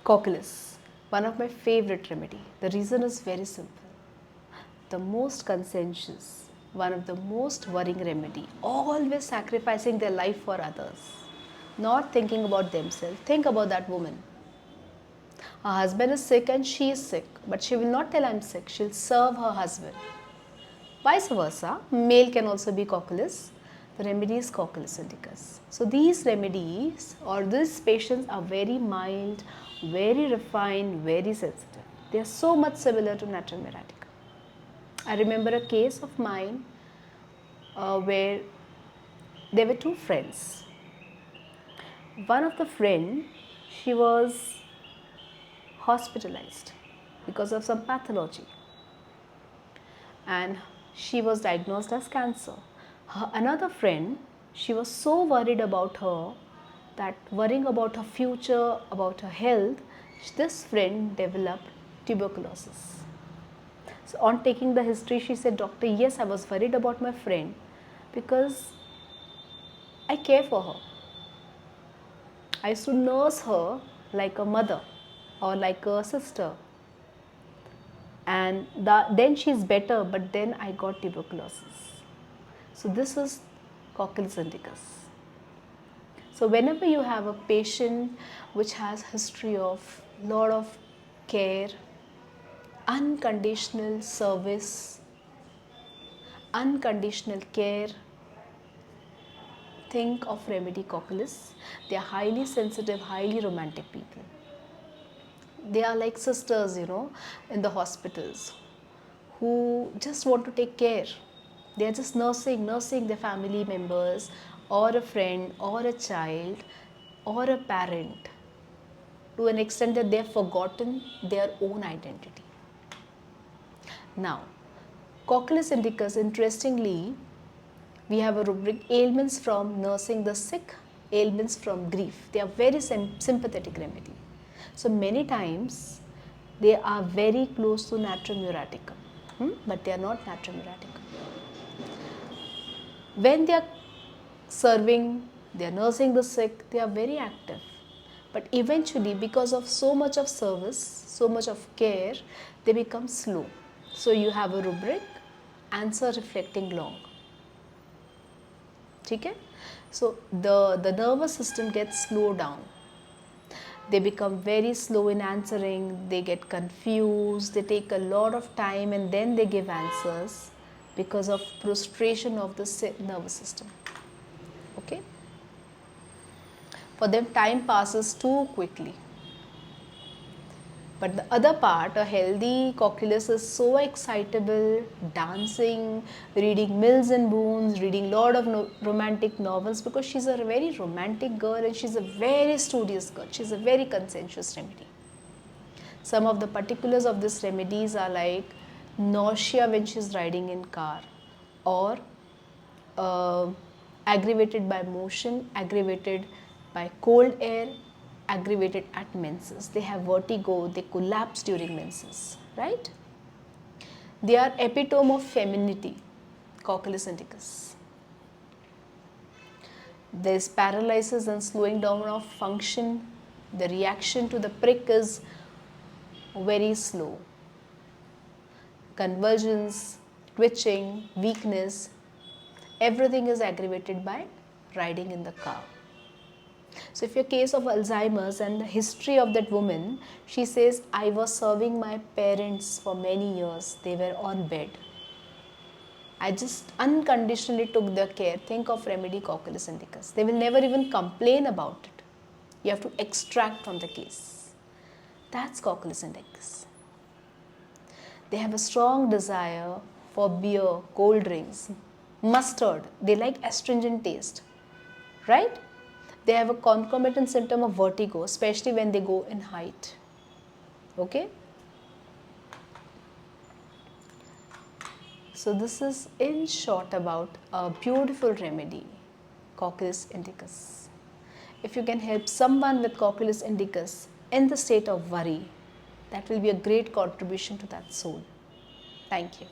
Cocculus, one of my favorite remedy. The reason is very simple. The most conscientious, one of the most worrying remedy, always sacrificing their life for others, not thinking about themselves. Think about that woman. Her husband is sick and she is sick, but she will not tell I'm sick. She'll serve her husband. Vice versa, male can also be cocculus. The remedy is Cocculus indicus. So these remedies or these patients are very mild, very refined, very sensitive. They are so much similar to Natrium muriatica. I remember a case of mine where there were two friends. One of the friend, she was hospitalized because of some pathology, and she was diagnosed as cancer. Another friend, she was so worried about her, that worrying about her future, about her health, this friend developed tuberculosis. So on taking the history, she said, "Doctor, yes, I was worried about my friend because I care for her. I used to nurse her like a mother or like a sister. And then she's better, but then I got tuberculosis." So this is Cocculus indicus. So whenever you have a patient which has history of lot of care, unconditional service, unconditional care, think of remedy Cocculus. They are highly sensitive, highly romantic people. They are like sisters, in the hospitals, who just want to take care. They are just nursing their family members or a friend or a child or a parent to an extent that they have forgotten their own identity. Now, Cocculus indicus, interestingly, we have a rubric: ailments from nursing the sick, ailments from grief. They are very sympathetic remedy. So many times they are very close to Natrium muriaticum, but they are not Natrium muriaticum. When they are serving, they are nursing the sick, they are very active. But eventually, because of so much of service, so much of care, they become slow. So you have a rubric: answer reflecting long. Okay? So the nervous system gets slowed down. They become very slow in answering, they get confused, they take a lot of time and then they give answers because of prostration of the nervous system. Okay? For them, time passes too quickly. But the other part, a healthy Cocculus is so excitable, dancing, reading Mills and Boons, reading lot of romantic novels, because she's a very romantic girl and she's a very studious girl. She's a very conscientious remedy. Some of the particulars of this remedies are like nausea when she's riding in car, or aggravated by motion, aggravated by cold air, aggravated at menses. They have vertigo, they collapse during menses, right? They are epitome of femininity, Cocculus indicus. There is paralysis and slowing down of function. The reaction to the prick is very slow. Convulsions, twitching, weakness, everything is aggravated by riding in the car. So if your case of Alzheimer's and the history of that woman, she says, "I was serving my parents for many years. They were on bed. I just unconditionally took their care." Think of remedy Cocculus indicus. They will never even complain about it. You have to extract from the case. That's Cocculus indicus. They have a strong desire for beer, cold drinks, mustard. They like astringent taste, right? They have a concomitant symptom of vertigo, especially when they go in height. Okay? So this is in short about a beautiful remedy, Cocculus indicus. If you can help someone with Cocculus indicus in the state of worry, that will be a great contribution to that soul. Thank you.